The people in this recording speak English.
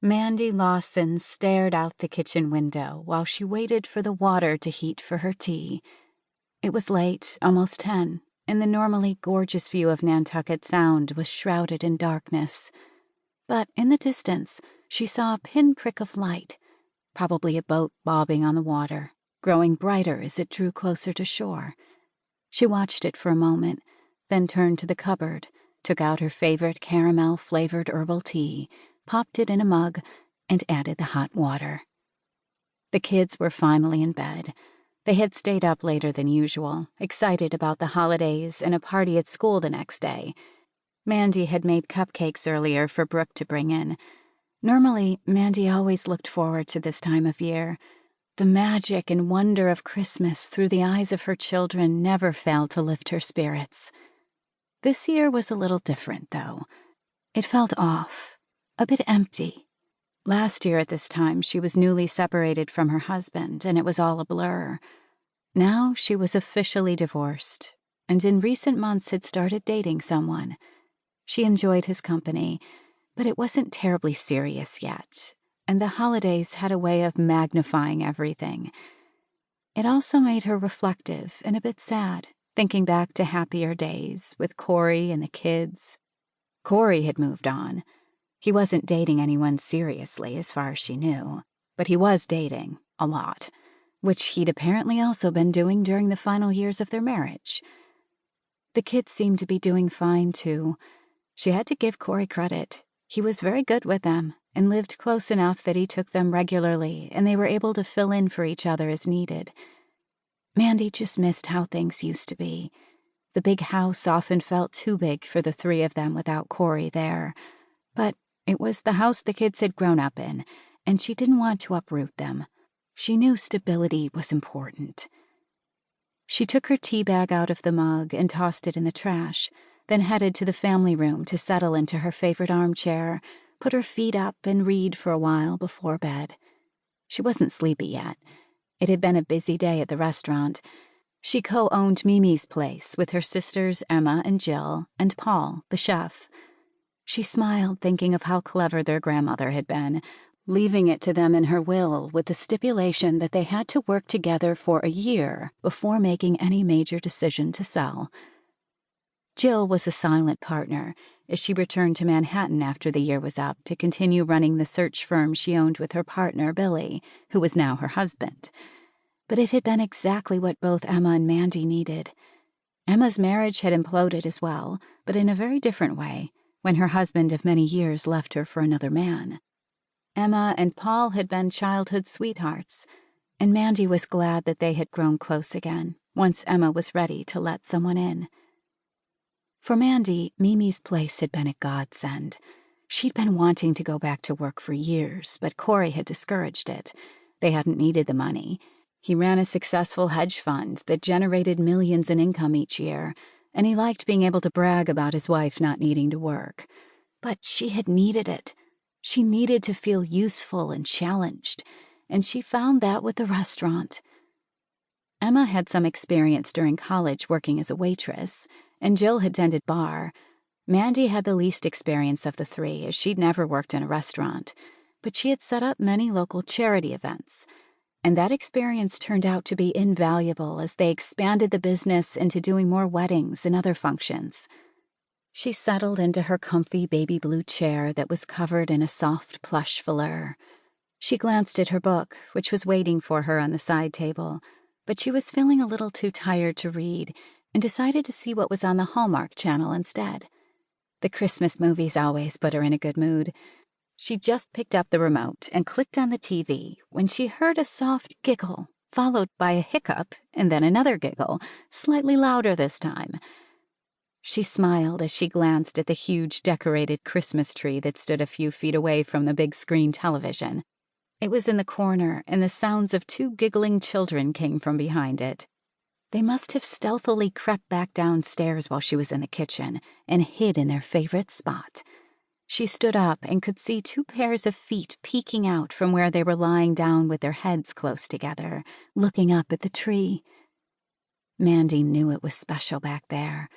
Mandy Lawson stared out the kitchen window while she waited for the water to heat for her tea. It was late, almost 10, and the normally gorgeous view of Nantucket Sound was shrouded in darkness. But in the distance, she saw a pinprick of light, probably a boat bobbing on the water, growing brighter as it drew closer to shore. She watched it for a moment, then turned to the cupboard, took out her favorite caramel-flavored herbal tea, popped it in a mug, and added the hot water. The kids were finally in bed. They had stayed up later than usual, excited about the holidays and a party at school the next day. Mandy had made cupcakes earlier for Brooke to bring in. Normally, Mandy always looked forward to this time of year. The magic and wonder of Christmas through the eyes of her children never failed to lift her spirits. This year was a little different, though. It felt off, a bit empty. Last year at this time, she was newly separated from her husband, and it was all a blur. Now she was officially divorced, and in recent months had started dating someone. She enjoyed his company, but it wasn't terribly serious yet, and the holidays had a way of magnifying everything. It also made her reflective and a bit sad, thinking back to happier days with Corey and the kids. Corey had moved on. He wasn't dating anyone seriously as far as she knew, but he was dating, a lot, which he'd apparently also been doing during the final years of their marriage. The kids seemed to be doing fine, too. She had to give Corey credit. He was very good with them and lived close enough that he took them regularly and they were able to fill in for each other as needed. Mandy just missed how things used to be. The big house often felt too big for the three of them without Corey there. But it was the house the kids had grown up in, and she didn't want to uproot them. She knew stability was important. She took her tea bag out of the mug and tossed it in the trash, then headed to the family room to settle into her favorite armchair, put her feet up and read for a while before bed. She wasn't sleepy yet. It had been a busy day at the restaurant. She co-owned Mimi's place with her sisters Emma and Jill and Paul, the chef. She smiled, thinking of how clever their grandmother had been, leaving it to them in her will with the stipulation that they had to work together for a year before making any major decision to sell. Jill was a silent partner as she returned to Manhattan after the year was up to continue running the search firm she owned with her partner, Billy, who was now her husband. But it had been exactly what both Emma and Mandy needed. Emma's marriage had imploded as well, but in a very different way, when her husband of many years left her for another man. Emma and Paul had been childhood sweethearts, and Mandy was glad that they had grown close again, once Emma was ready to let someone in. For Mandy, Mimi's place had been a godsend. She'd been wanting to go back to work for years, but Corey had discouraged it. They hadn't needed the money. He ran a successful hedge fund that generated millions in income each year, and he liked being able to brag about his wife not needing to work. But she had needed it. She needed to feel useful and challenged, and she found that with the restaurant. Emma had some experience during college working as a waitress, and Jill had tended bar. Mandy had the least experience of the three, as she'd never worked in a restaurant, but she had set up many local charity events, and that experience turned out to be invaluable as they expanded the business into doing more weddings and other functions. She settled into her comfy baby blue chair that was covered in a soft plush velour. She glanced at her book, which was waiting for her on the side table, but she was feeling a little too tired to read and decided to see what was on the Hallmark Channel instead. The Christmas movies always put her in a good mood. She just picked up the remote and clicked on the TV when she heard a soft giggle, followed by a hiccup and then another giggle, slightly louder this time. She smiled as she glanced at the huge decorated Christmas tree that stood a few feet away from the big screen television. It was in the corner, and the sounds of two giggling children came from behind it. They must have stealthily crept back downstairs while she was in the kitchen and hid in their favorite spot. She stood up and could see two pairs of feet peeking out from where they were lying down with their heads close together, looking up at the tree. Mandy knew it was special back there.